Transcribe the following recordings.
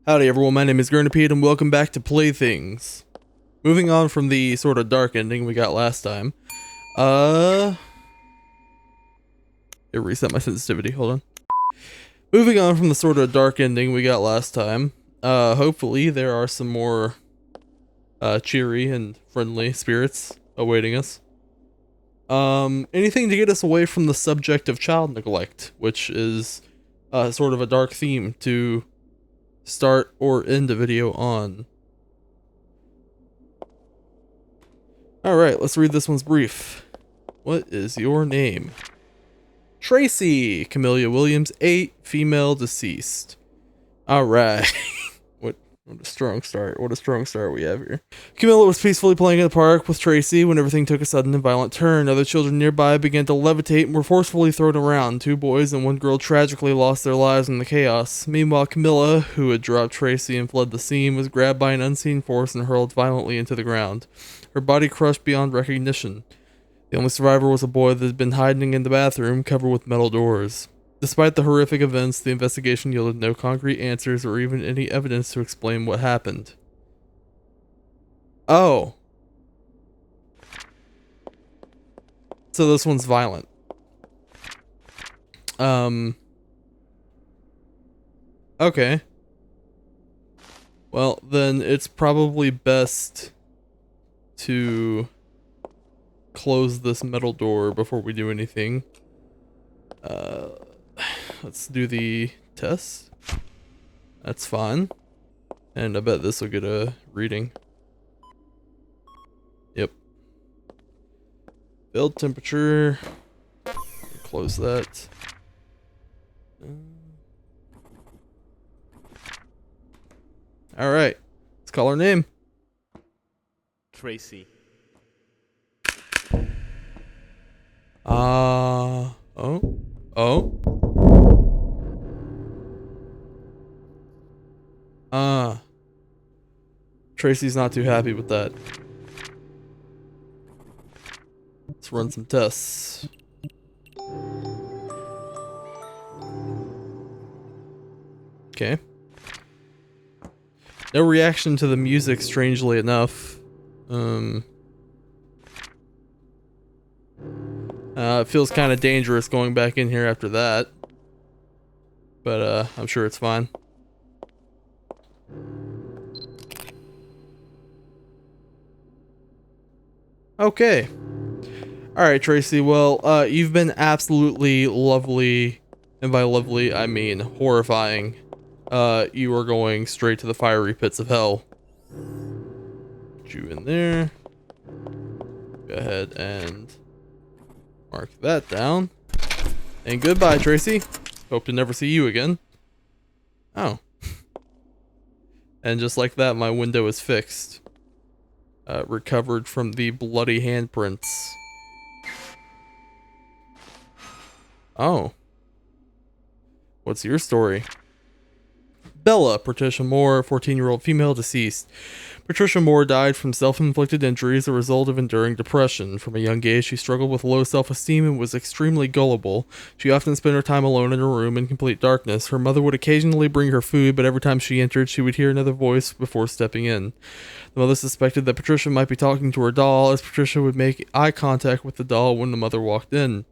Howdy everyone, my name is Gurnapede and welcome back to Playthings. Moving on from the sort of dark ending we got last time. It reset my sensitivity, hold on. Moving on from the sort of dark ending we got last time. Hopefully there are some more cheery and friendly spirits awaiting us. Anything to get us away from the subject of child neglect, which is sort of a dark theme to start or end a video on. Alright, let's read this one's brief. What is your name? Tracy! Camellia Williams, 8, female, deceased. Alright. What a strong start. What a strong start we have here. Camilla was peacefully playing in the park with Tracy when everything took a sudden and violent turn. Other children nearby began to levitate and were forcefully thrown around. 2 boys and 1 girl tragically lost their lives in the chaos. Meanwhile, Camilla, who had dropped Tracy and fled the scene, was grabbed by an unseen force and hurled violently into the ground. Her body crushed beyond recognition. The only survivor was a boy that had been hiding in the bathroom, covered with metal doors. Despite the horrific events, the investigation yielded no concrete answers or even any evidence to explain what happened. Oh. So this one's violent. Okay. Well, then it's probably best to close this metal door before we do anything. Let's do the test. That's fine. And I bet this will get a reading. Yep. Build temperature. Close that. Alright. Let's call her name. Tracy. Tracy's not too happy with that. Let's run some tests. Okay. No reaction to the music, strangely enough. It feels kind of dangerous going back in here after that. But, I'm sure it's fine. Okay. Alright, Tracy, well, you've been absolutely lovely, and by lovely, I mean horrifying. You are going straight to the fiery pits of hell. Put you in there. Go ahead and mark that down. And goodbye, Tracy. Hope to never see you again. Oh. And just like that, my window is fixed. Recovered from the bloody handprints. Oh. What's your story? Bella, Patricia Moore, 14-year-old female, deceased. Patricia Moore died from self-inflicted injuries as a result of enduring depression. From a young age, she struggled with low self-esteem and was extremely gullible. She often spent her time alone in her room in complete darkness. Her mother would occasionally bring her food, but every time she entered, she would hear another voice before stepping in. The mother suspected that Patricia might be talking to her doll, as Patricia would make eye contact with the doll when the mother walked in.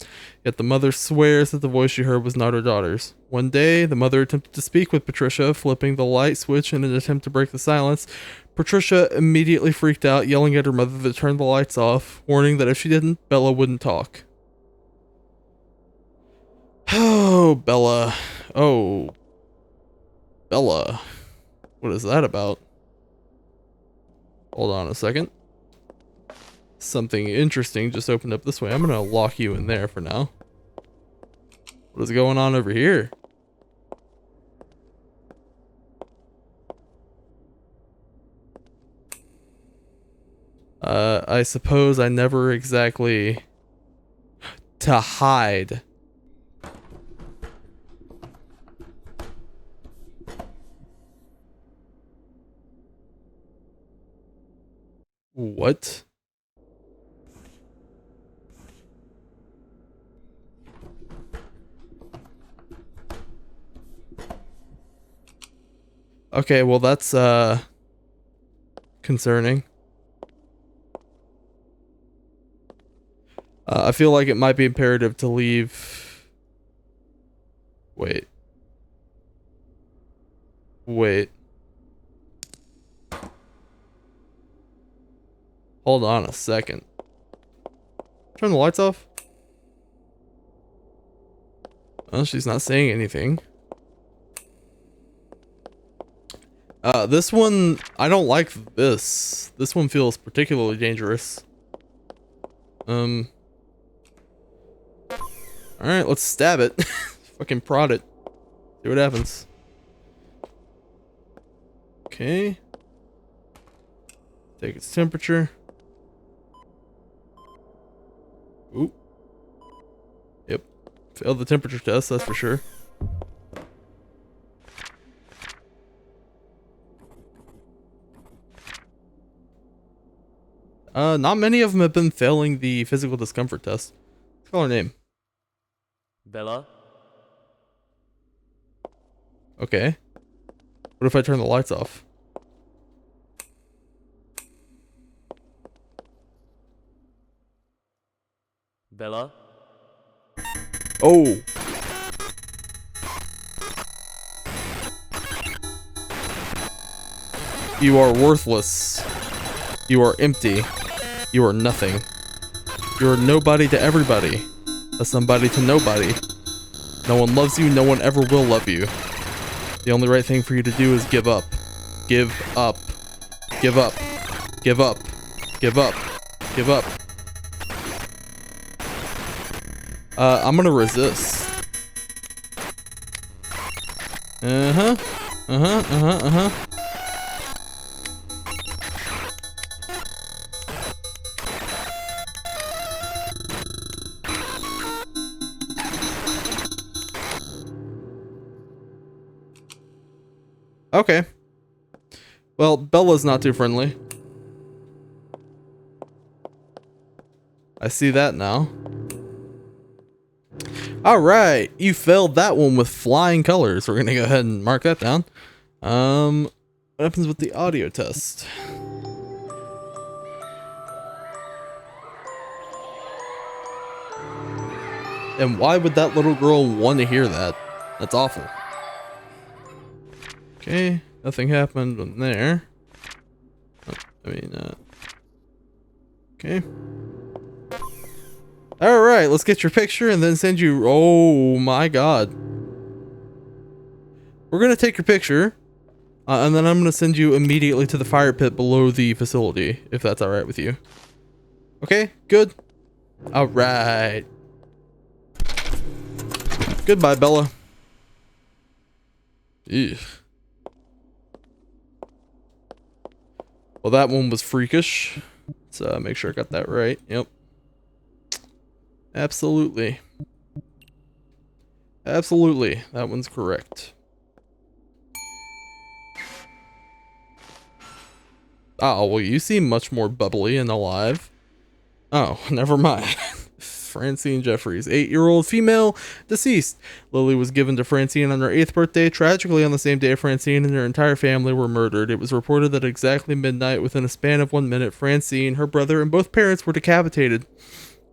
Yet the mother swears that the voice she heard was not her daughter's. One day, the mother attempted to speak with Patricia, flipping the light switch in an attempt to break the silence. Patricia immediately freaked out, yelling at her mother to turn the lights off, warning that if she didn't, Bella wouldn't talk. Oh, Bella. Oh. Bella. What is that about? Hold on a second. Something interesting just opened up this way. I'm gonna lock you in there for now. What is going on over here? I suppose I never exactly... To hide. What? Okay, well that's concerning. I feel like it might be imperative to leave. Wait. Hold on a second. Turn the lights off. Oh, she's not saying anything. This one, I don't like this. This one feels particularly dangerous. Alright, let's stab it. Fucking prod it. See what happens. Okay. Take its temperature. Oop. Yep. Failed the temperature test, that's for sure. Not many of them have been failing the physical discomfort test. Let's call her name. Bella? Okay. What if I turn the lights off? Bella? Oh! You are worthless. You are empty. You are nothing. You are nobody to everybody. A somebody to nobody. No one loves you, no one ever will love you. The only right thing for you to do is give up. Give up. Give up. Give up. Give up. Give up. I'm gonna resist. Uh-huh. Uh-huh, uh-huh, uh-huh. Okay. Well, Bella's not too friendly. I see that now. Alright, you failed that one with flying colors. We're gonna go ahead and mark that down. What happens with the audio test? And why would that little girl want to hear that? That's awful. Okay, nothing happened in there. Okay. Alright, let's get your picture and then send you. Oh my god. We're gonna take your picture, and then I'm gonna send you immediately to the fire pit below the facility, if that's alright with you. Okay, good. Alright. Goodbye, Bella. Ew. Well, that one was freakish. Let's make sure I got that right. Yep. Absolutely. Absolutely. That one's correct. Oh, well, you seem much more bubbly and alive. Oh, never mind. Francine Jeffries, 8-year-old female, deceased. Lily was given to Francine on her 8th birthday. Tragically, on the same day, Francine and her entire family were murdered. It was reported that exactly midnight, within a span of 1 minute, Francine, her brother, and both parents were decapitated.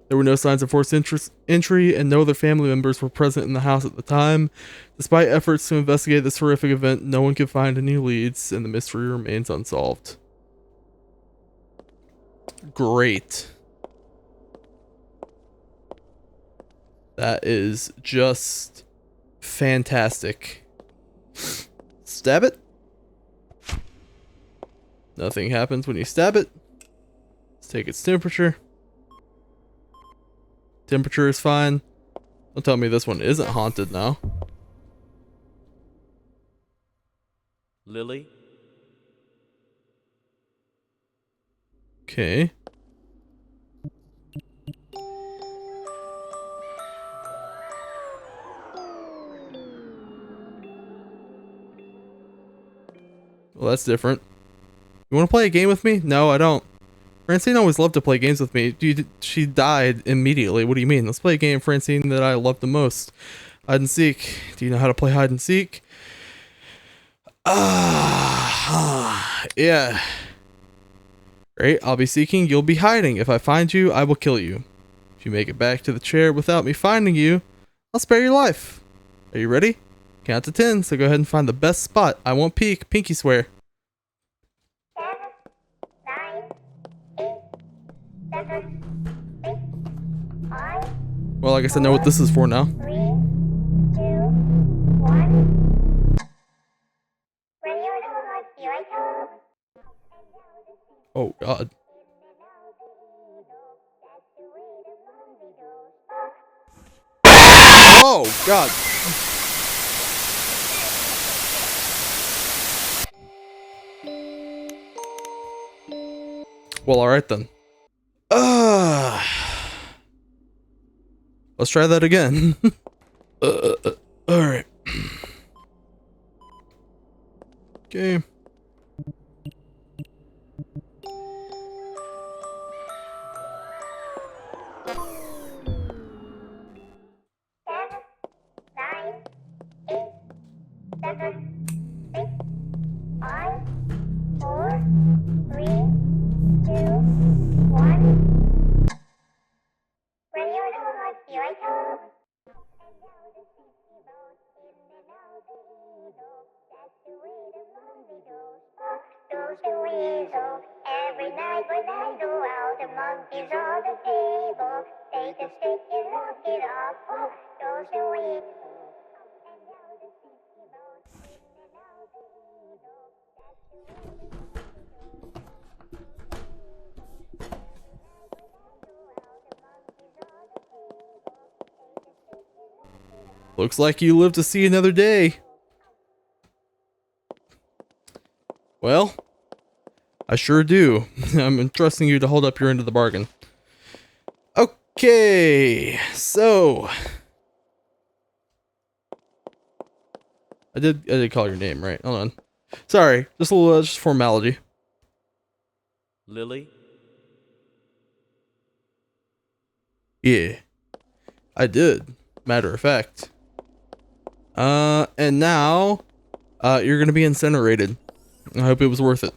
There were no signs of forced entry, and no other family members were present in the house at the time. Despite efforts to investigate this horrific event, no one could find any leads, and the mystery remains unsolved. Great. That is just fantastic. Stab it. Nothing happens when you stab it. Let's take its temperature. Temperature is fine. Don't tell me this one isn't haunted now. Lily? Okay. Well, that's different. You want to play a game with me? No, I don't. Francine always loved to play games with me. She died immediately. What do you mean? Let's play a game, Francine, that I love the most. Hide and seek. Do you know how to play hide and seek? Yeah. Great, I'll be seeking, you'll be hiding. If I find you, I will kill you. If you make it back to the chair without me finding you, I'll spare your life. Are you ready? Count to 10, so go ahead and find the best spot. I won't peek, pinky swear. 7, 9, 8, 7, 6, 5, Well, I guess I know what this is for now. 3, 2, 1. When you're done, here I come. Oh, God. Oh, God. Well, alright then. Let's try that again. Alright. Okay. Every night when I go out, the monkeys on the table. Take a stick and knock it off. Goes the weasel. Looks like you live to see another day. Well, I sure do. I'm entrusting you to hold up your end of the bargain. Okay, so I did call your name, right? Hold on. Sorry, just a little just formality. Lily, Yeah, I did. Matter of fact. And now, you're gonna be incinerated. I hope it was worth it.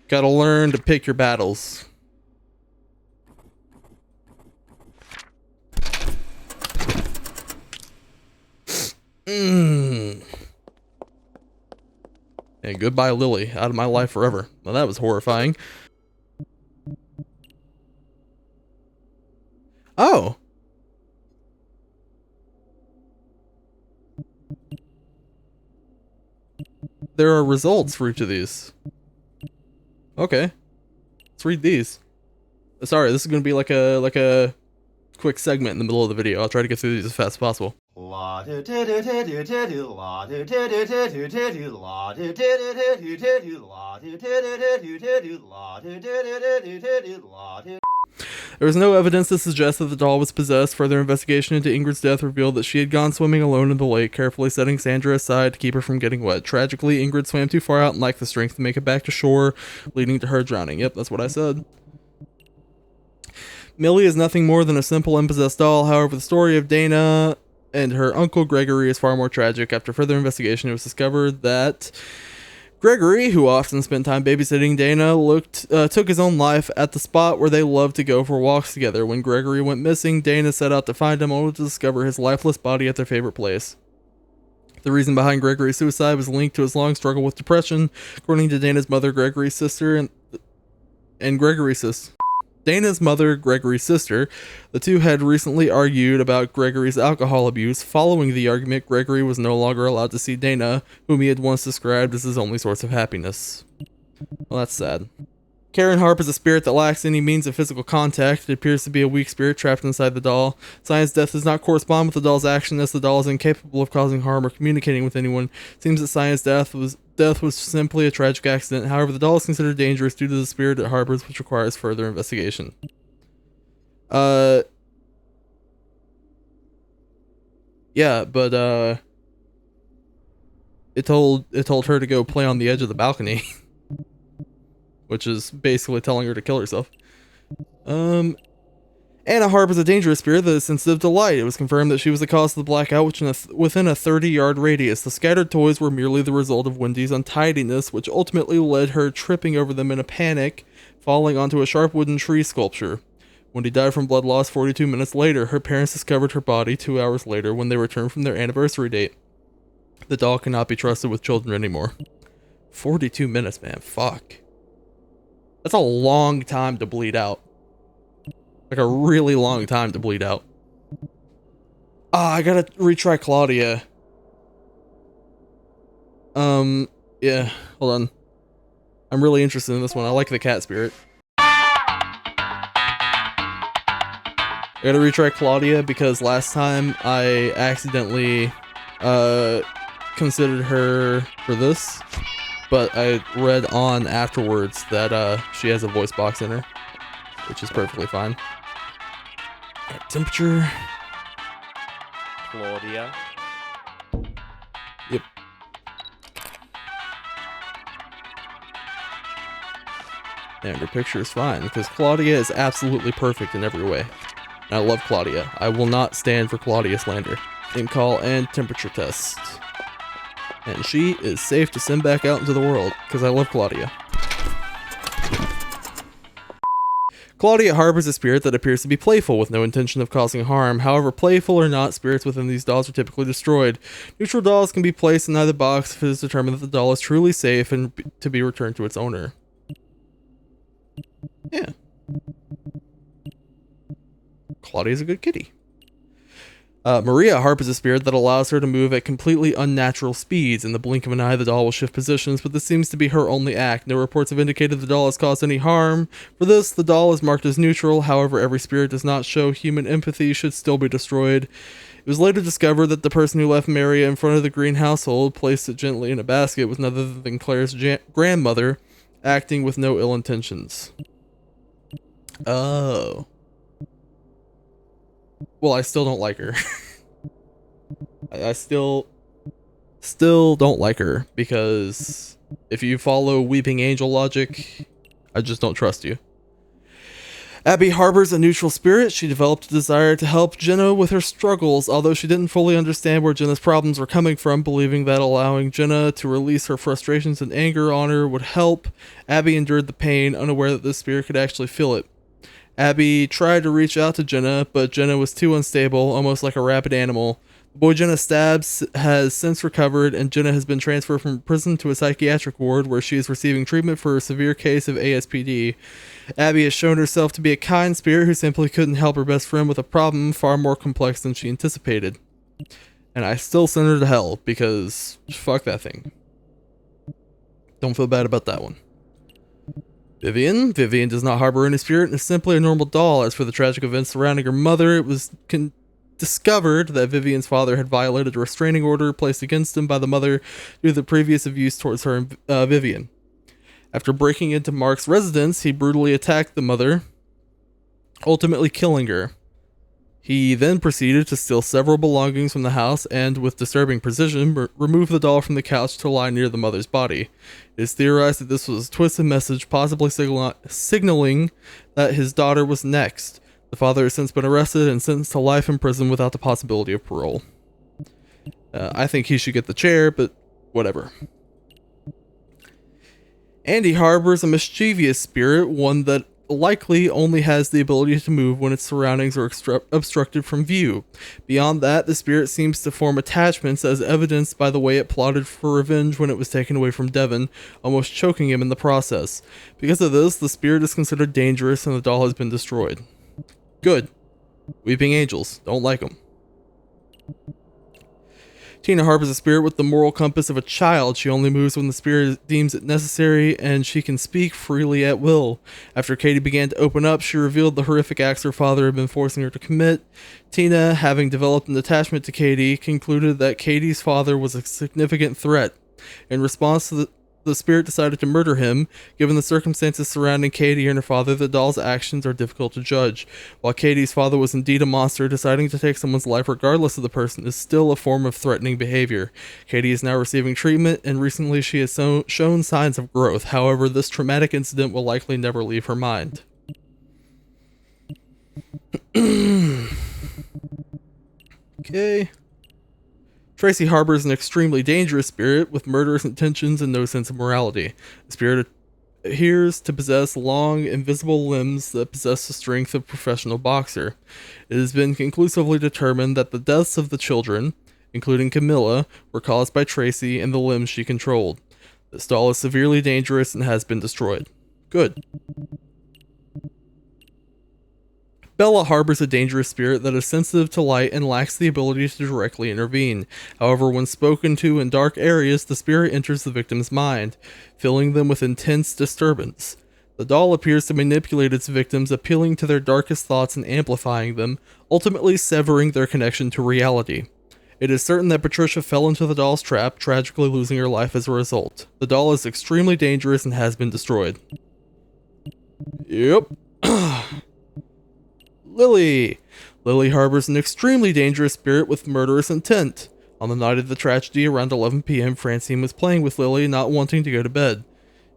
Gotta learn to pick your battles. And goodbye, Lily. Out of my life forever. Well, that was horrifying. Oh. There are results for each of these. Okay. Let's read these. Sorry, this is gonna be like a quick segment in the middle of the video. I'll try to get through these as fast as possible. There was no evidence to suggest that the doll was possessed. Further investigation into Ingrid's death revealed that she had gone swimming alone in the lake, carefully setting Sandra aside to keep her from getting wet. Tragically, Ingrid swam too far out and lacked the strength to make it back to shore, leading to her drowning. Yep, that's what I said. Millie is nothing more than a simple unpossessed doll. However, the story of Dana and her uncle Gregory is far more tragic. After further investigation, it was discovered that Gregory, who often spent time babysitting Dana, took his own life at the spot where they loved to go for walks together. When Gregory went missing, Dana set out to find him, only to discover his lifeless body at their favorite place. The reason behind Gregory's suicide was linked to his long struggle with depression, according to Dana's mother, Gregory's sister, and Gregory's sister. Dana's mother, Gregory's sister. The two had recently argued about Gregory's alcohol abuse. Following the argument, Gregory was no longer allowed to see Dana, whom he had once described as his only source of happiness. Well, that's sad. Karen Harp is a spirit that lacks any means of physical contact. It appears to be a weak spirit trapped inside the doll. Science death does not correspond with the doll's action, as the doll is incapable of causing harm or communicating with anyone. It seems that Science death was simply a tragic accident. However, the doll is considered dangerous due to the spirit it harbors, which requires further investigation. Yeah, but it told her to go play on the edge of the balcony. Which is basically telling her to kill herself. And Anna harbors a dangerous spirit that is sensitive to light. It was confirmed that she was the cause of the blackout within a 30-yard radius. The scattered toys were merely the result of Wendy's untidiness, which ultimately led her tripping over them in a panic, falling onto a sharp wooden tree sculpture. Wendy died from blood loss 42 minutes later. Her parents discovered her body 2 hours later when they returned from their anniversary date. The doll cannot be trusted with children anymore. 42 minutes, man. Fuck. That's a long time to bleed out. Like a really long time to bleed out. I gotta retry Claudia. Yeah, hold on. I'm really interested in this one. I like the cat spirit. I gotta retry Claudia because last time I accidentally considered her for this, but I read on afterwards that she has a voice box in her, which is perfectly fine. Temperature. Claudia. Yep. And her picture is fine because Claudia is absolutely perfect in every way. And I love Claudia. I will not stand for Claudia slander. Name call and temperature test. And she is safe to send back out into the world because I love Claudia. Claudia harbors a spirit that appears to be playful with no intention of causing harm. However, playful or not, spirits within these dolls are typically destroyed. Neutral dolls can be placed in either box if it is determined that the doll is truly safe and to be returned to its owner. Yeah. Claudia's a good kitty. Maria harbors a spirit that allows her to move at completely unnatural speeds. In the blink of an eye, the doll will shift positions, but this seems to be her only act. No reports have indicated the doll has caused any harm. For this, the doll is marked as neutral. However, every spirit does not show human empathy should still be destroyed. It was later discovered that the person who left Maria in front of the green household placed it gently in a basket was none other than Claire's grandmother, acting with no ill intentions. Oh. Well, I still don't like her. I still don't like her because if you follow Weeping Angel logic, I just don't trust you. Abby harbors a neutral spirit. She developed a desire to help Jenna with her struggles, although she didn't fully understand where Jenna's problems were coming from, believing that allowing Jenna to release her frustrations and anger on her would help. Abby endured the pain, unaware that this spirit could actually feel it. Abby tried to reach out to Jenna, but Jenna was too unstable, almost like a rabid animal. The boy Jenna stabs has since recovered, and Jenna has been transferred from prison to a psychiatric ward where she is receiving treatment for a severe case of ASPD. Abby has shown herself to be a kind spirit who simply couldn't help her best friend with a problem far more complex than she anticipated. And I still send her to hell, because fuck that thing. Don't feel bad about that one. Vivian does not harbor any spirit and is simply a normal doll. As for the tragic events surrounding her mother, it was discovered that Vivian's father had violated a restraining order placed against him by the mother due to the previous abuse towards her and Vivian. After breaking into Mark's residence, he brutally attacked the mother, ultimately killing her. He then proceeded to steal several belongings from the house and, with disturbing precision, remove the doll from the couch to lie near the mother's body. It is theorized that this was a twisted message, possibly signaling that his daughter was next. The father has since been arrested and sentenced to life in prison without the possibility of parole. I think he should get the chair, but whatever. Andy harbors a mischievous spirit, one that likely only has the ability to move when its surroundings are obstructed from view. Beyond that, the spirit seems to form attachments, as evidenced by the way it plotted for revenge when it was taken away from Devon, almost choking him in the process. Because of this, the spirit is considered dangerous and the doll has been destroyed. Good. Weeping Angels. Don't like them. Tina harbors a spirit with the moral compass of a child. She only moves when the spirit deems it necessary, and she can speak freely at will. After Katie began to open up, she revealed the horrific acts her father had been forcing her to commit. Tina, having developed an attachment to Katie, concluded that Katie's father was a significant threat. In response to the spirit decided to murder him. Given the circumstances surrounding Katie and her father, the doll's actions are difficult to judge. While Katie's father was indeed a monster, deciding to take someone's life regardless of the person is still a form of threatening behavior. Katie is now receiving treatment, and recently she has shown signs of growth. However, this traumatic incident will likely never leave her mind. Okay. Tracy harbors an extremely dangerous spirit with murderous intentions and no sense of morality. The spirit appears to possess long, invisible limbs that possess the strength of a professional boxer. It has been conclusively determined that the deaths of the children, including Camilla, were caused by Tracy and the limbs she controlled. This doll is severely dangerous and has been destroyed. Good. Bella harbors a dangerous spirit that is sensitive to light and lacks the ability to directly intervene. However, when spoken to in dark areas, the spirit enters the victim's mind, filling them with intense disturbance. The doll appears to manipulate its victims, appealing to their darkest thoughts and amplifying them, ultimately severing their connection to reality. It is certain that Patricia fell into the doll's trap, tragically losing her life as a result. The doll is extremely dangerous and has been destroyed. Yep. Lily. Lily harbors an extremely dangerous spirit with murderous intent. On the night of the tragedy, around 11 p.m., Francine was playing with Lily, not wanting to go to bed.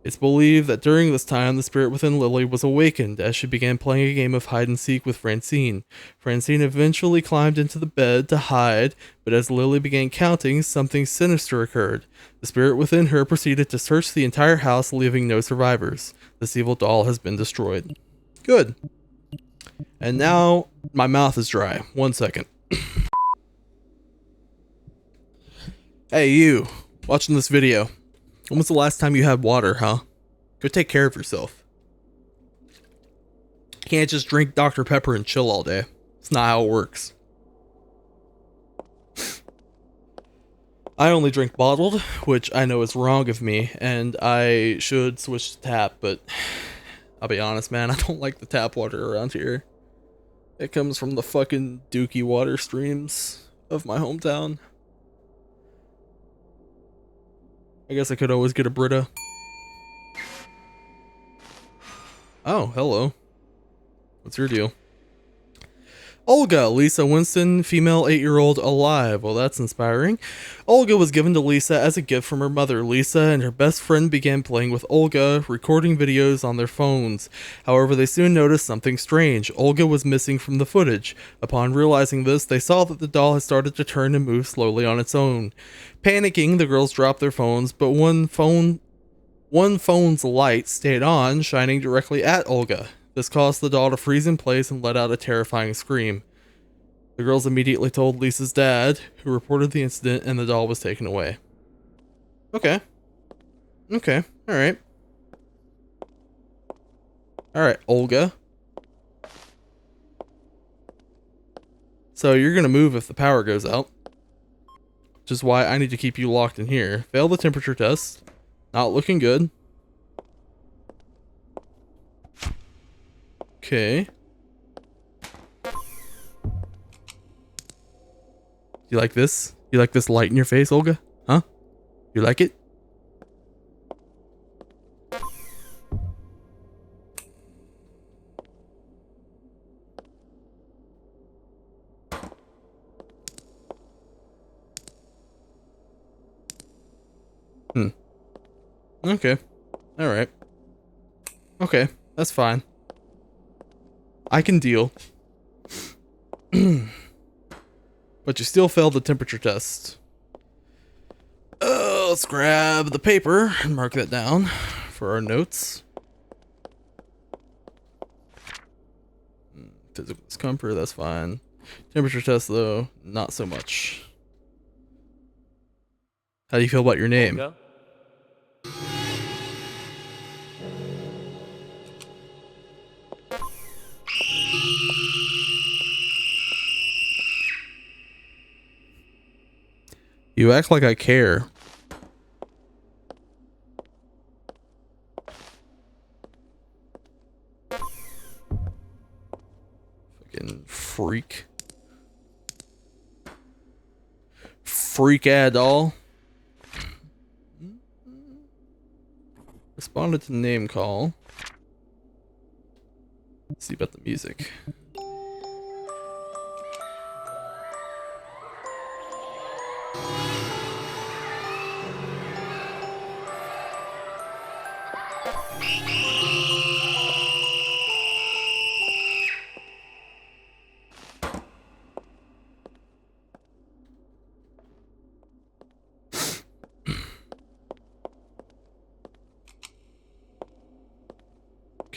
It's believed that during this time, the spirit within Lily was awakened as she began playing a game of hide and seek with Francine. Francine eventually climbed into the bed to hide, but as Lily began counting, something sinister occurred. The spirit within her proceeded to search the entire house, leaving no survivors. This evil doll has been destroyed. Good. And now, my mouth is dry. 1 second. Hey, you, watching this video. When was the last time you had water, huh? Go take care of yourself. You can't just drink Dr. Pepper and chill all day. It's not how it works. I only drink bottled, which I know is wrong of me, and I should switch to tap, but I'll be honest, man, I don't like the tap water around here. It comes from the fucking dookie water streams of my hometown. I guess I could always get a Brita. Oh, hello. What's your deal? Olga, Lisa Winston, female 8-year-old, alive. Well, that's inspiring. Olga was given to Lisa as a gift from her mother. Lisa and her best friend began playing with Olga, recording videos on their phones. However, they soon noticed something strange. Olga was missing from the footage. Upon realizing this, they saw that the doll had started to turn and move slowly on its own. Panicking, the girls dropped their phones, but one phone's light stayed on, shining directly at Olga. This caused the doll to freeze in place and let out a terrifying scream. The girls immediately told Lisa's dad, who reported the incident, and the doll was taken away. Okay. Okay, alright. Alright, Olga. So you're gonna move if the power goes out. Which is why I need to keep you locked in here. Fail the temperature test. Not looking good. Okay. You like this? You like this light in your face, Olga? Huh? You like it? Okay. Alright. Okay, that's fine. I can deal. But you still failed the temperature test. Let's grab the paper and mark that down for our notes. Physical discomfort, that's fine. Temperature test, though, not so much. How do you feel about your name? Olga? You act like I care. Fucking freak. Freak ad doll. Responded to name call. Let's see about the music.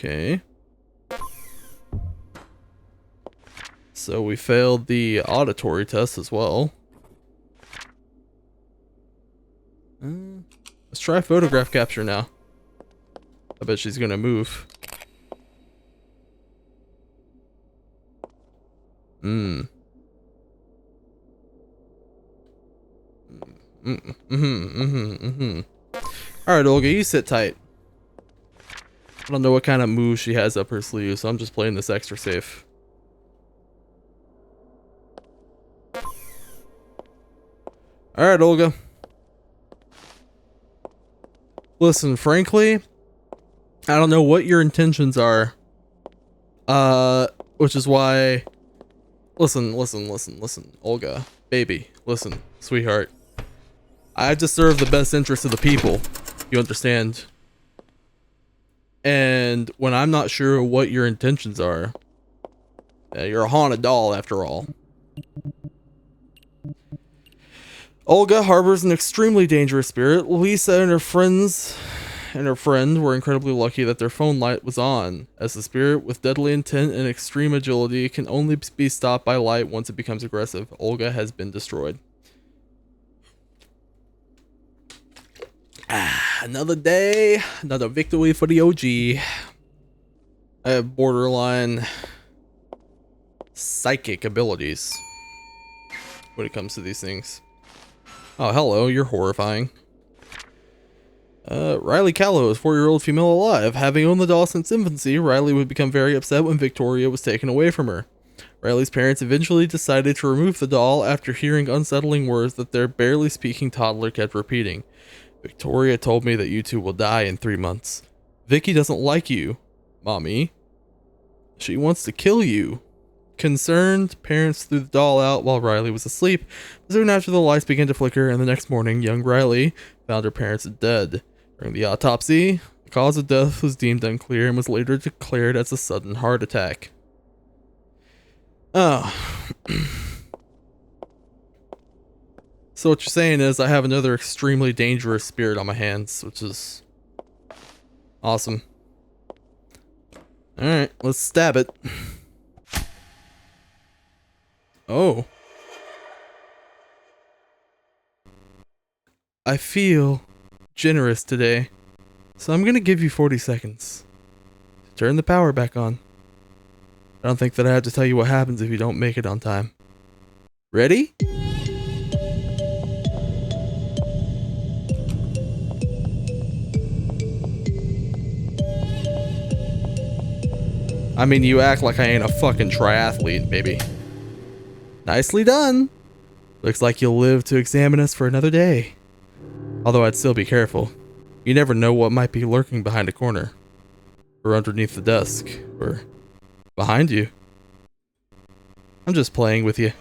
Okay. So we failed the auditory test as well. Let's try photograph capture now. I bet she's gonna move. Alright, Olga, you sit tight. I don't know what kind of move she has up her sleeve, so I'm just playing this extra safe. Alright, Olga. Listen, frankly, I don't know what your intentions are. Which is why... Listen, Olga. Baby, listen, sweetheart. I have to serve the best interest of the people. You understand? And when I'm not sure what your intentions are... you're a haunted doll, after all. Olga harbors an extremely dangerous spirit. Lisa and her friend were incredibly lucky that their phone light was on, as the spirit with deadly intent and extreme agility can only be stopped by light once it becomes aggressive. Olga has been destroyed. Another day, another victory for the OG. I have borderline psychic abilities when it comes to these things. Oh, hello, you're horrifying. Riley Callow is a 4-year-old female alive. Having owned the doll since infancy, Riley would become very upset when Victoria was taken away from her. Riley's parents eventually decided to remove the doll after hearing unsettling words that their barely speaking toddler kept repeating. Victoria told me that you two will die in 3 months. Vicky doesn't like you, Mommy. She wants to kill you. Concerned, parents threw the doll out while Riley was asleep. Soon after, the lights began to flicker, and the next morning, young Riley found her parents dead. During the autopsy, the cause of death was deemed unclear and was later declared as a sudden heart attack. Oh. So what you're saying is I have another extremely dangerous spirit on my hands, which is awesome. Alright, let's stab it. Oh. I feel generous today, so I'm gonna give you 40 seconds to turn the power back on. I don't think that I have to tell you what happens if you don't make it on time. Ready? I mean, you act like I ain't a fucking triathlete, baby. Nicely done. Looks like you'll live to examine us for another day. Although I'd still be careful. You never know what might be lurking behind a corner. Or underneath the desk. Or behind you. I'm just playing with you.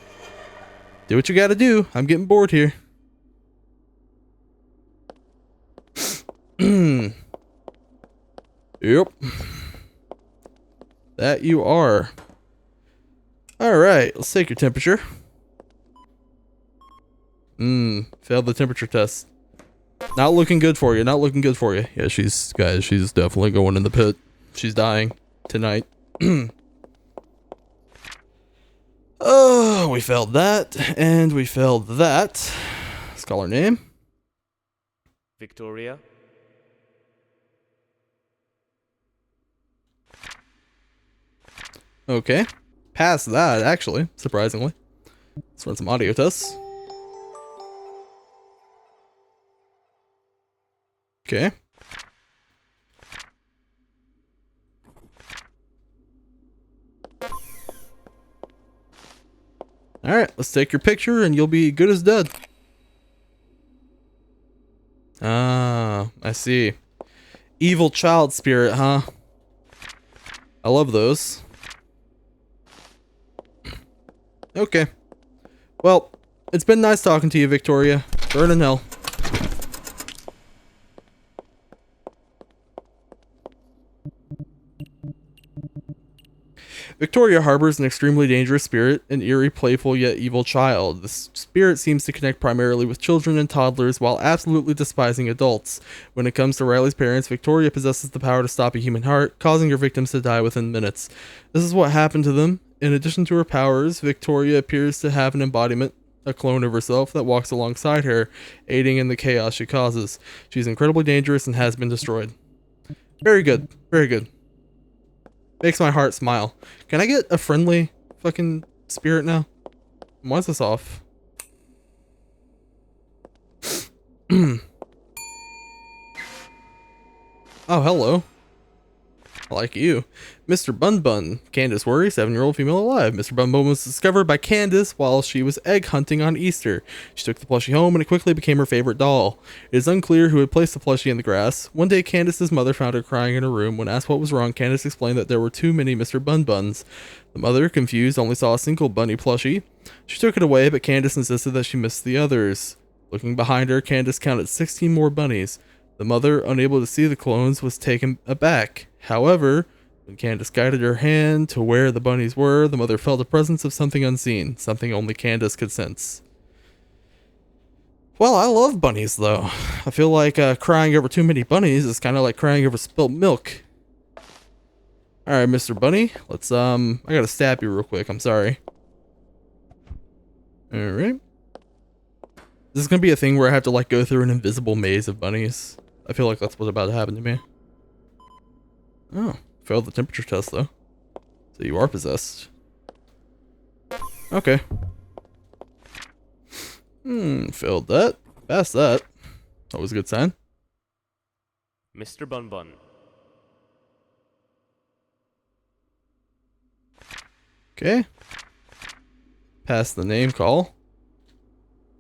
Do what you gotta do. I'm getting bored here. Yep. That you are. Alright, let's take your temperature. Failed the temperature test. Not looking good for you, not looking good for you. Yeah, she's definitely going in the pit. She's dying tonight. Oh, we failed that, and we failed that. Scholar name? Victoria. Okay. Passed that, actually, surprisingly. Let's run some audio tests. Okay. Alright, let's take your picture and you'll be good as dead. Ah, I see. Evil child spirit, huh? I love those. Okay. Well, it's been nice talking to you, Victoria. Burn in hell. Victoria harbors an extremely dangerous spirit, an eerie, playful, yet evil child. This spirit seems to connect primarily with children and toddlers while absolutely despising adults. When it comes to Riley's parents, Victoria possesses the power to stop a human heart, causing her victims to die within minutes. This is what happened to them. In addition to her powers, Victoria appears to have an embodiment, a clone of herself, that walks alongside her, aiding in the chaos she causes. She's incredibly dangerous and has been destroyed. Very good. Very good. Makes my heart smile. Can I get a friendly fucking spirit now? Why is this off? Oh, hello. I like you. Mr. Bun Bun. Candace Worry, 7-year-old female alive. Mr. Bun Bun was discovered by Candace while she was egg hunting on Easter. She took the plushie home and it quickly became her favorite doll. It is unclear who had placed the plushie in the grass. One day, Candace's mother found her crying in her room. When asked what was wrong, Candace explained that there were too many Mr. Bun Buns. The mother, confused, only saw a single bunny plushie. She took it away, but Candace insisted that she missed the others. Looking behind her, Candace counted 16 more bunnies. The mother, unable to see the clones, was taken aback. However, when Candace guided her hand to where the bunnies were, the mother felt the presence of something unseen, something only Candace could sense. Well, I love bunnies, though. I feel like crying over too many bunnies is kind of like crying over spilt milk. Alright, Mr. Bunny, let's, I gotta stab you real quick, I'm sorry. Alright. This is gonna be a thing where I have to, like, go through an invisible maze of bunnies. I feel like that's what's about to happen to me. Oh, failed the temperature test though. So you are possessed. Okay. Failed that. Passed that. Always a good sign. Mr. Bun Bun. Okay. Passed the name call.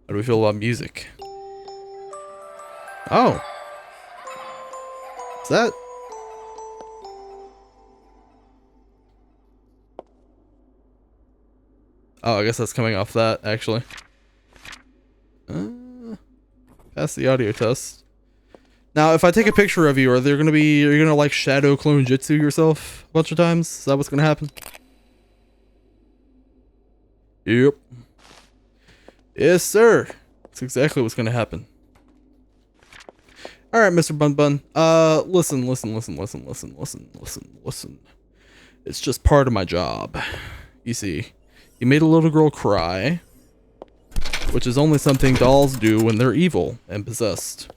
How do we feel about music? Oh. Is that? Oh, I guess that's coming off that, actually. Pass the audio test. Now, if I take a picture of you, are you gonna like shadow clone jitsu yourself a bunch of times? Is that what's gonna happen? Yep. Yes, sir. That's exactly what's gonna happen. Alright, Mr. Bun Bun. Listen. It's just part of my job. You see, you made a little girl cry, which is only something dolls do when they're evil and possessed.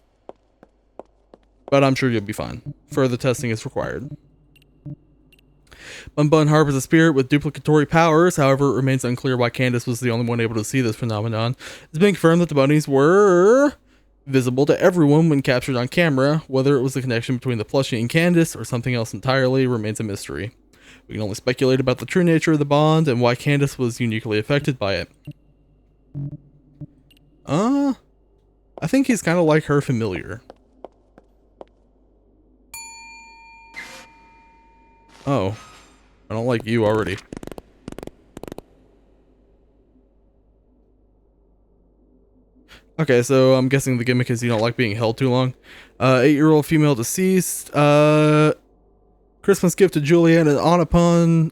But I'm sure you'll be fine. Further testing is required. Bun Bun harbors a spirit with duplicatory powers, however, it remains unclear why Candace was the only one able to see this phenomenon. It's been confirmed that the bunnies were visible to everyone when captured on camera. Whether it was the connection between the plushie and Candace or something else entirely remains a mystery. We can only speculate about the true nature of the bond and why Candace was uniquely affected by it. I think he's kind of like her familiar. Oh. I don't like you already. Okay, so I'm guessing the gimmick is you don't like being held too long. 8-year-old female deceased. Christmas gift to Juliet, and upon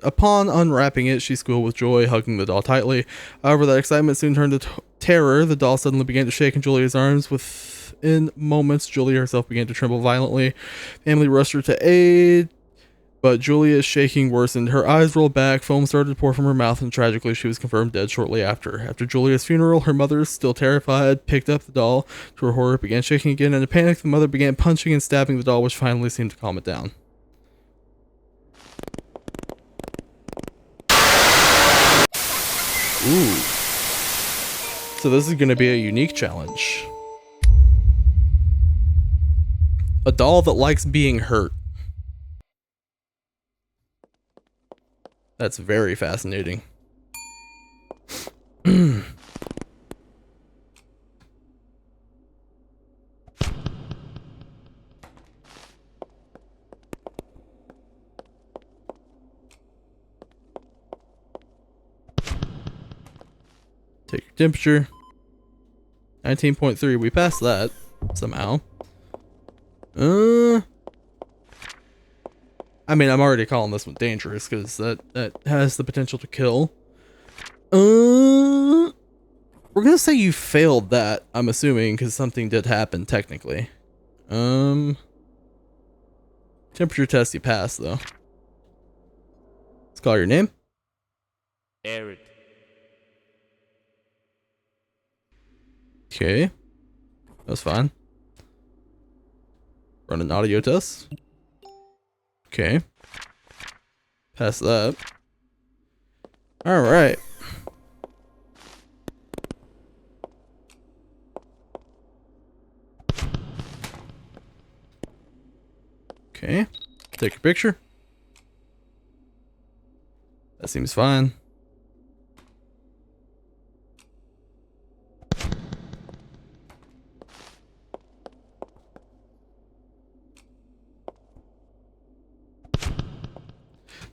unwrapping it, she squealed with joy, hugging the doll tightly. However, that excitement soon turned to terror. The doll suddenly began to shake in Julia's arms. Within moments, Julia herself began to tremble violently. Family rushed her to aid, but Julia's shaking worsened. Her eyes rolled back, foam started to pour from her mouth, and tragically, she was confirmed dead shortly after. After Julia's funeral, her mother, still terrified, picked up the doll. To her horror, it began shaking again. In a panic, the mother began punching and stabbing the doll, which finally seemed to calm it down. Ooh. So this is going to be a unique challenge. A doll that likes being hurt. That's very fascinating. Take your temperature. 19.3. We passed that somehow. I mean, I'm already calling this one dangerous because that has the potential to kill. We're gonna say you failed that, I'm assuming, because something did happen technically. Temperature test you passed though. Let's call your name. Arid. Okay. That's fine. Run an audio test. Okay. Pass that. Alright. Okay. Take your picture. That seems fine.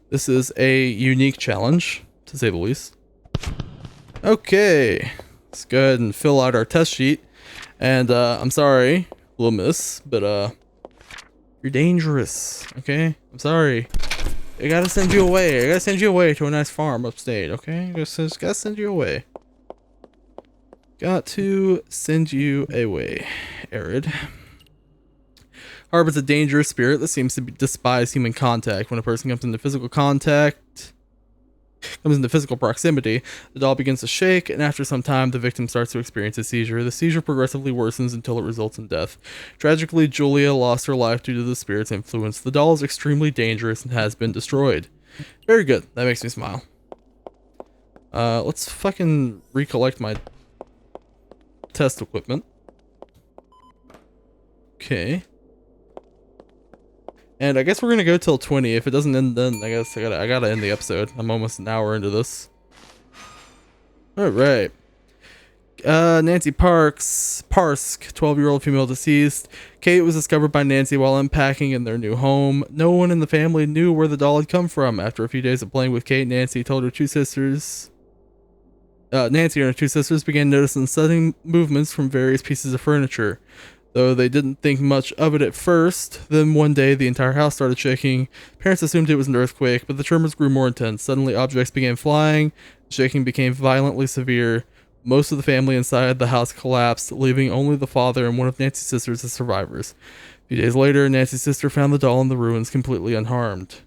This is a unique challenge, to say the least. Okay. Let's go ahead and fill out our test sheet. And I'm sorry, little miss, but you're dangerous. Okay? I'm sorry. I gotta send you away. I gotta send you away to a nice farm upstate, okay? I just gotta send you away. Got to send you away, Arid. Harbors a dangerous spirit that seems to despise human contact. When a person comes into physical proximity, the doll begins to shake, and after some time, the victim starts to experience a seizure. The seizure progressively worsens until it results in death. Tragically, Julia lost her life due to the spirit's influence. The doll is extremely dangerous and has been destroyed. Very good. That makes me smile. Let's fucking recollect my test equipment. Okay. And I guess we're gonna go till 20. If it doesn't end then, I guess I gotta end the episode. I'm almost an hour into this. Alright. Nancy Parsk, 12-year-old female deceased. Kate was discovered by Nancy while unpacking in their new home. No one in the family knew where the doll had come from. After a few days of playing with Kate, Nancy and her two sisters began noticing sudden movements from various pieces of furniture. Though they didn't think much of it at first, then one day the entire house started shaking. Parents assumed it was an earthquake, but the tremors grew more intense. Suddenly objects began flying, the shaking became violently severe. Most of the family inside the house collapsed, leaving only the father and one of Nancy's sisters as survivors. A few days later, Nancy's sister found the doll in the ruins completely unharmed.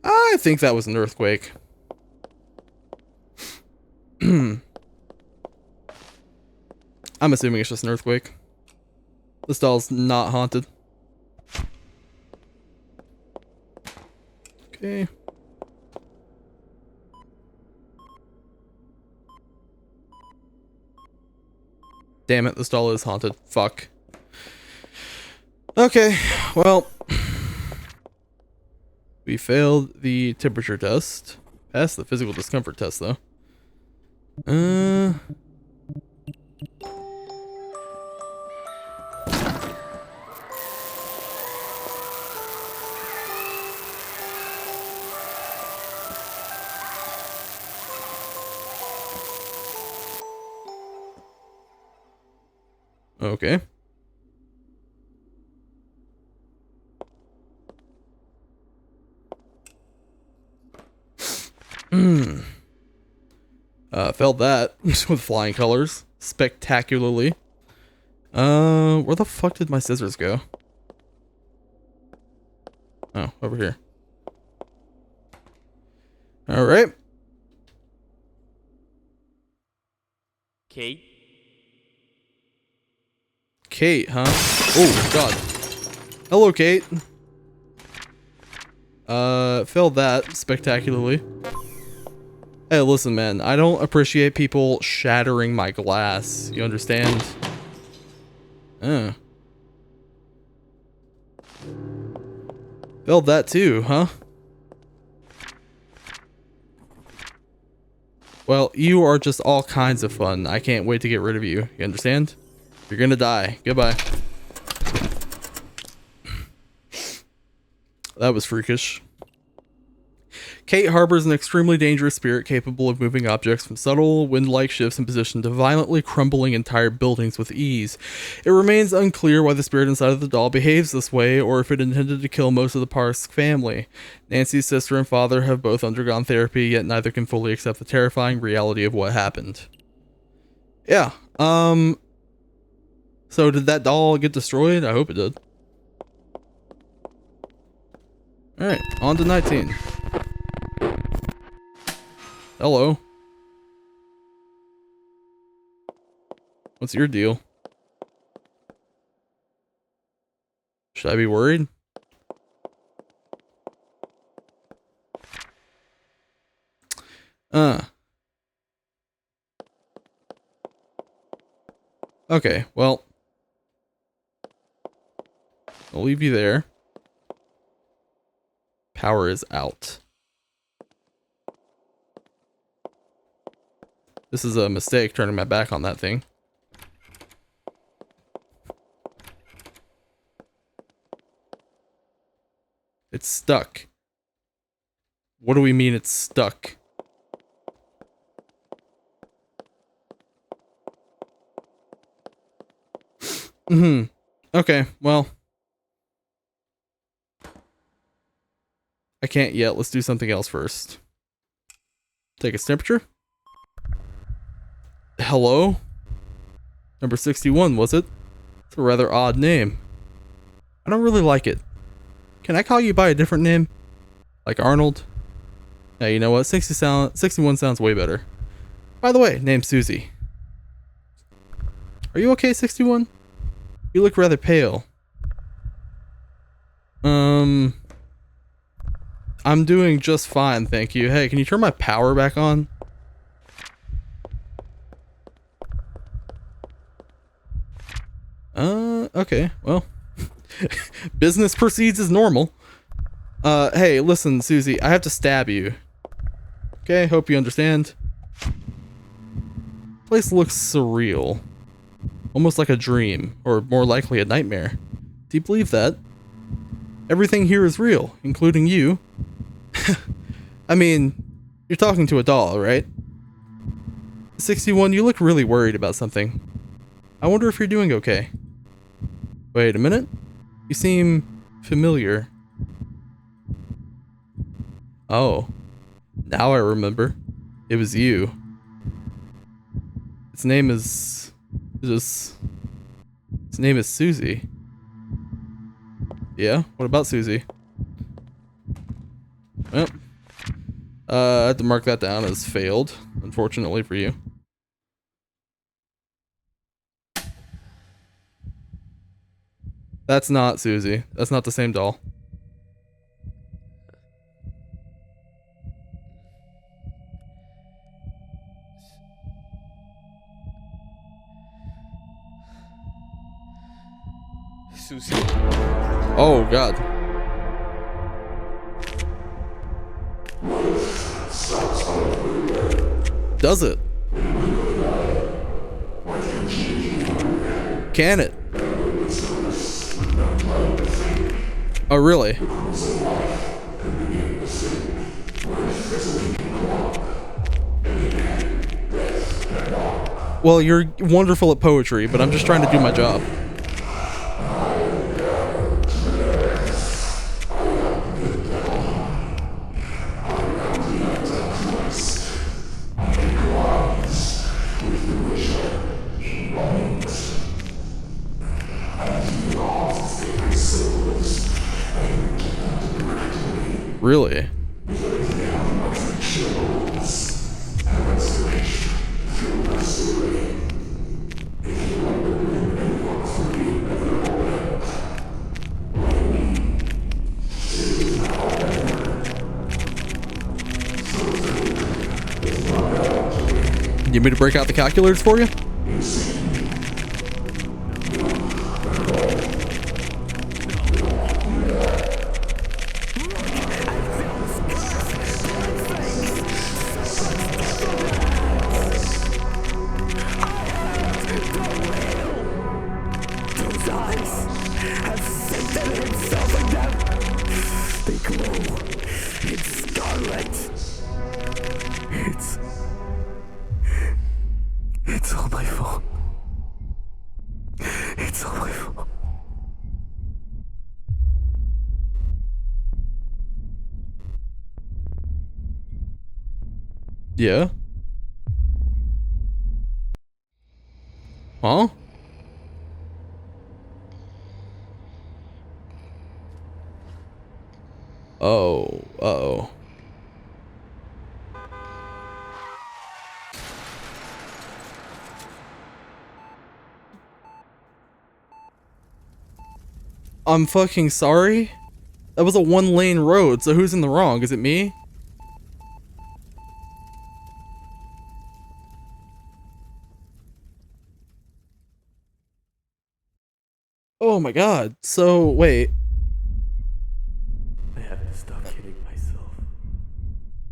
I think that was an earthquake. I'm assuming it's just an earthquake. This doll's not haunted. Okay. Damn it, this doll is haunted. Fuck. Okay, well. We failed the temperature test. Passed the physical discomfort test, though. Okay. Failed that with flying colors spectacularly. Where the fuck did my scissors go? Oh, over here. All right. Kate? Kate, huh? Oh, God. Hello, Kate. Failed that spectacularly. Hey, listen, man. I don't appreciate people shattering my glass. You understand? Failed that too, huh? Well, you are just all kinds of fun. I can't wait to get rid of you. You understand? You're gonna die. Goodbye. That was freakish. Kate harbors an extremely dangerous spirit capable of moving objects from subtle, wind-like shifts in position to violently crumbling entire buildings with ease. It remains unclear why the spirit inside of the doll behaves this way, or if it intended to kill most of the Parsk family. Nancy's sister and father have both undergone therapy, yet neither can fully accept the terrifying reality of what happened. Yeah, so did that doll get destroyed? I hope it did. Alright, on to 19. Hello. What's your deal? Should I be worried? Okay, well. I'll leave you there. Power is out. This is a mistake, turning my back on that thing. It's stuck. What do we mean it's stuck? Okay, well. I can't yet. Let's do something else first. Take its temperature. Hello? Number 61, was it? It's a rather odd name. I don't really like it. Can I call you by a different name? Like Arnold? Yeah, you know what? 61 sounds way better. By the way, name's Susie. Are you okay, 61? You look rather pale. I'm doing just fine, thank you. Hey, can you turn my power back on? Okay, well. Business proceeds as normal. Hey, listen, Susie, I have to stab you. Okay, hope you understand. Place looks surreal. Almost like a dream, or more likely a nightmare. Do you believe that? Everything here is real, including you. I mean, you're talking to a doll, right? 61, you look really worried about something. I wonder if you're doing okay. Wait a minute. You seem familiar. Oh. Now I remember. It was you. Its name is... Its name is Susie. Yeah? What about Susie? Well, I had to mark that down as failed, unfortunately for you. That's not Susie. That's not the same doll. Susie. Oh, God. Does it? Can it? Oh, really? Well, you're wonderful at poetry, but I'm just trying to do my job. Really? You need me to break out the calculators for you? Those eyes have scented himself in them. They glow in scarlet. Yeah? Huh? Oh, uh-oh. I'm fucking sorry? That was a one-lane road, so who's in the wrong? Is it me? Oh my god. So, wait. I have to stop kidding myself.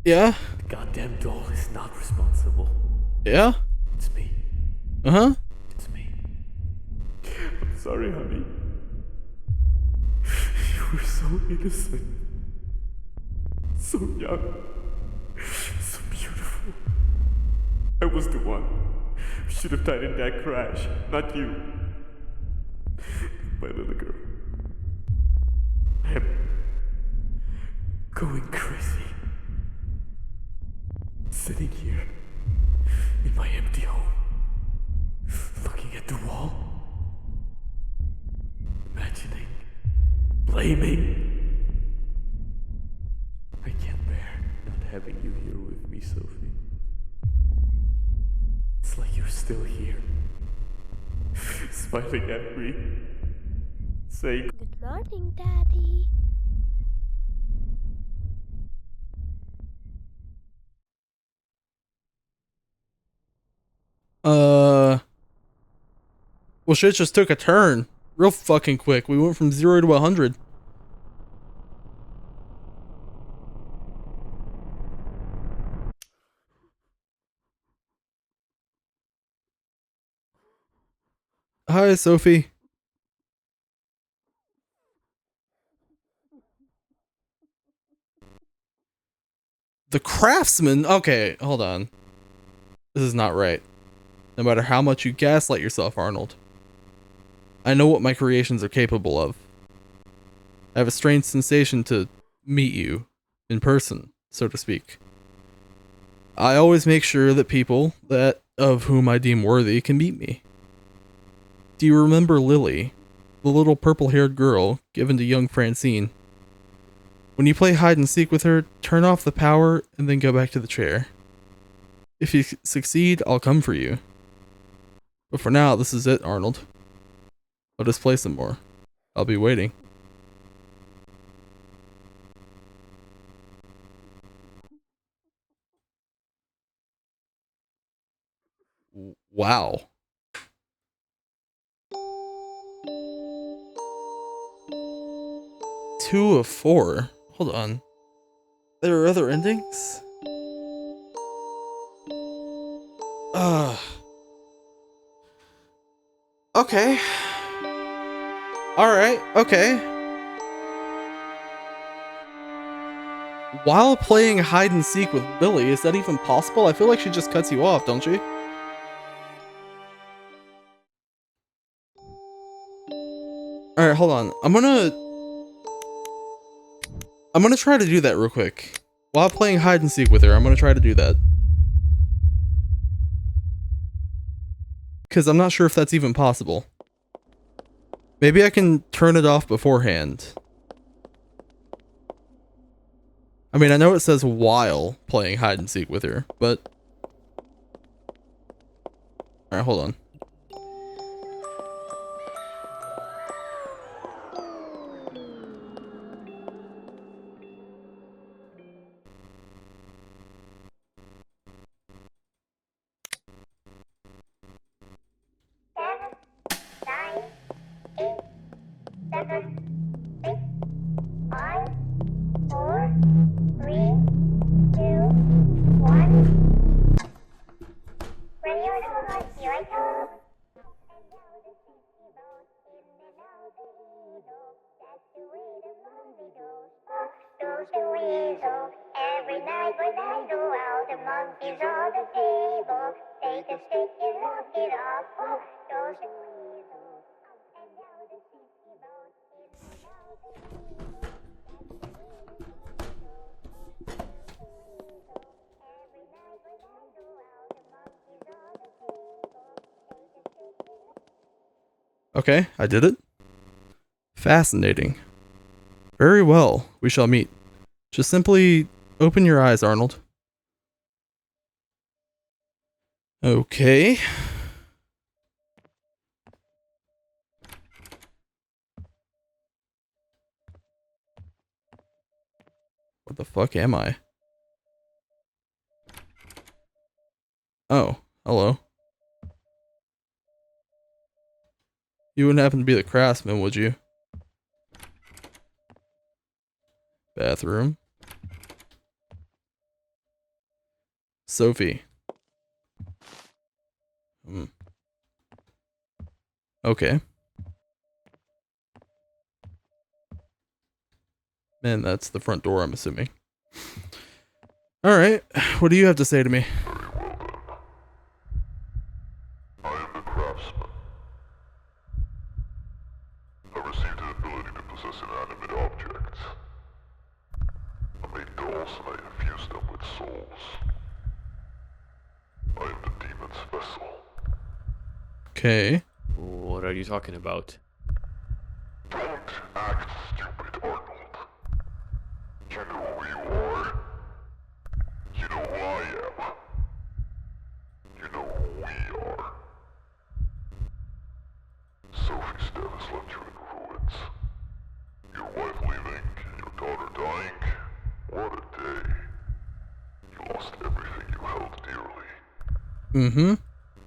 Yeah? The goddamn doll is not responsible. Yeah? It's me. Uh-huh. It's me. I'm sorry, honey. You were so innocent. So young. So beautiful. I was the one who should have died in that crash, not you. My little girl. I am going crazy. Sitting here in my empty home, looking at the wall, imagining, blaming. I can't bear not having you here with me, Sophie. It's like you're still here, smiling at me, saying, Good morning, Daddy. Well, shit just took a turn. Real fucking quick. We went from 0 to 100. Hi, Sophie. The Craftsman? Okay, hold on. This is not right. No matter how much you gaslight yourself, Arnold. I know what my creations are capable of. I have a strange sensation to meet you in person, so to speak. I always make sure that people that of whom I deem worthy can meet me. Do you remember Lily, the little purple-haired girl given to young Francine? When you play hide and seek with her, turn off the power and then go back to the chair. If you succeed, I'll come for you. But for now, this is it, Arnold. I'll just play some more. I'll be waiting. Wow. 2 of 4. Hold on. There are other endings? Okay. Alright, okay. While playing hide and seek with Billy, is that even possible? I feel like she just cuts you off, don't she? Alright, hold on. I'm gonna try to do that real quick. While playing hide and seek with her, I'm gonna try to do that. Because I'm not sure if that's even possible. Maybe I can turn it off beforehand. I mean, I know it says while playing hide and seek with her, but... Alright, hold on. Seven, nine, eight, seven, six, five, four, three, two, one. When you're done, here I come. And now the sticky boat in and out the needle. That's the way the movie goes. Goes the weasel. Every night when I go out, the monkey's on the table. Take a stick and knock it off. Goes the weasel. And now the sticky boat in and out the needle. That's the way the movie goes. Goes the weasel. Every night when Okay, I did it. Fascinating. Very well, we shall meet. Just simply open your eyes, Arnold. Okay. What the fuck am I? Oh, hello. You wouldn't happen to be the craftsman, would you? Bathroom. Sophie. Okay. Man, that's the front door, I'm assuming. Alright, what do you have to say to me? I am the craftsman. I received an ability to possess inanimate objects. I made dolls and I infused them with souls. I am the demon's vessel. Okay. What are you talking about? Don't act stupid, Arnold. You know who you are. You know who I am. You know who we are. Sophie's death has left you in ruins. Your wife leaving, your daughter dying. What a day. You lost everything you held dearly. Mm-hmm.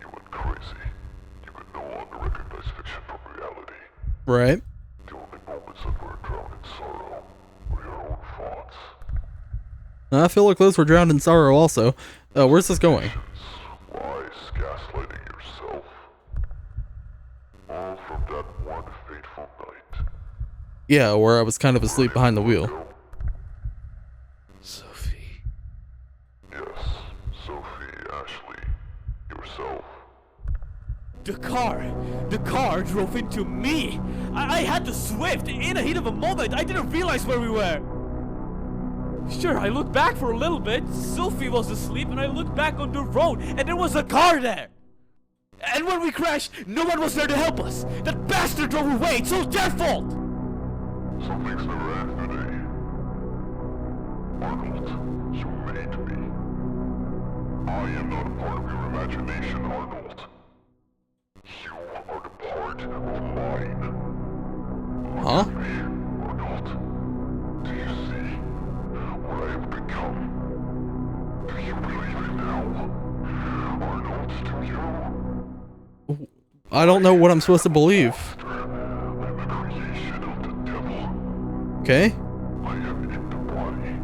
You went crazy. You could no longer recognize fiction from reality. Right. The only moments that were drowned in sorrow were your own thoughts. I feel like those were drowned in sorrow also. Where's this going? Lies, gaslighting yourself. All from that one fateful night. Yeah, where I was kind of asleep behind the wheel. Sophie. Yes, Sophie, Ashley, yourself. The car drove into me. I had the Swift in the heat of a moment. I didn't realize where we were. Sure, I looked back for a little bit. Sophie was asleep, and I looked back on the road, and there was a car there. And when we crashed, no one was there to help us. That bastard drove away. It's all their fault. Some things never end, do they? Arnold, you made me. I am not a part of your imagination, Arnold. You are the part of mine. Huh? Arnold, do you see what I have become? Do you believe it now? Arnold, do you? I don't know what I'm supposed to believe. I'm a creation of the devil. Okay? I am in the body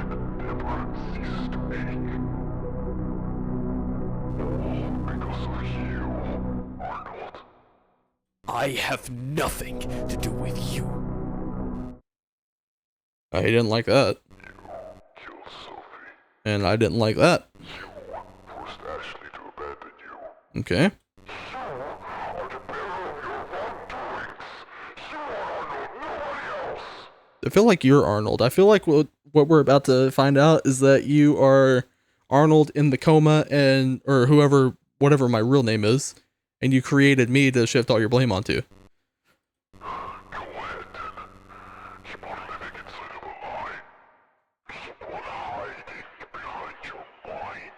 that never ceases to ache. All because of you, Arnold. I have nothing to do with you. I didn't like that. You killed Sophie. And I didn't like that. You forced Ashley to abandon you. Okay. You are the bearer of your wrongdoings. You are Arnold, nobody else. I feel like you're Arnold. I feel like what we're about to find out is that you are Arnold in the coma and or whatever my real name is, and you created me to shift all your blame onto. Go ahead. Keep on living inside of a lie. Keep on hiding behind your mind.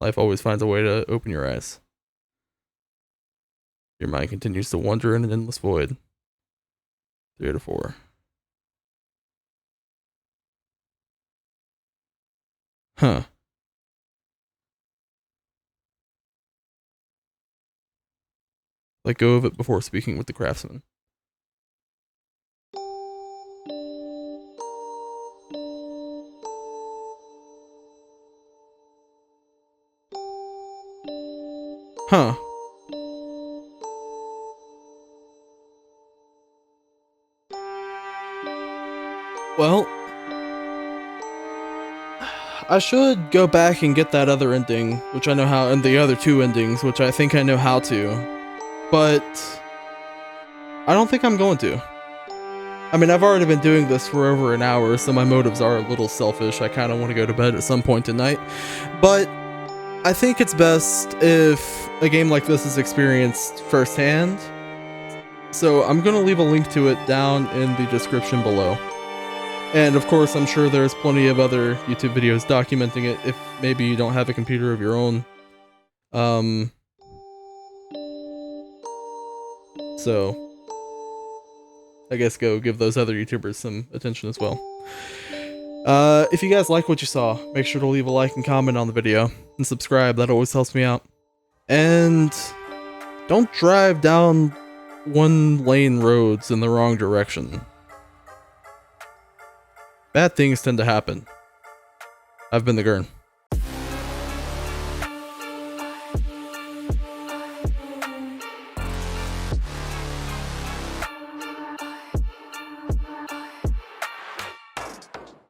Life always finds a way to open your eyes. Your mind continues to wander in an endless void. 3 out of 4. Huh. Let go of it before speaking with the craftsman. Huh. Well, I should go back and get that other ending, which I know how, and the other 2 endings, which I think I know how to. But I don't think I'm going to. I mean, I've already been doing this for over an hour, so my motives are a little selfish. I kind of want to go to bed at some point tonight. But I think it's best if a game like this is experienced firsthand. So I'm going to leave a link to it down in the description below. And of course, I'm sure there's plenty of other YouTube videos documenting it if maybe you don't have a computer of your own. So I guess go give those other YouTubers some attention as well. If you guys like what you saw, make sure to leave a like and comment on the video and subscribe. That always helps me out. And don't drive down one-lane roads in the wrong direction. Bad things tend to happen. I've been the Gurn.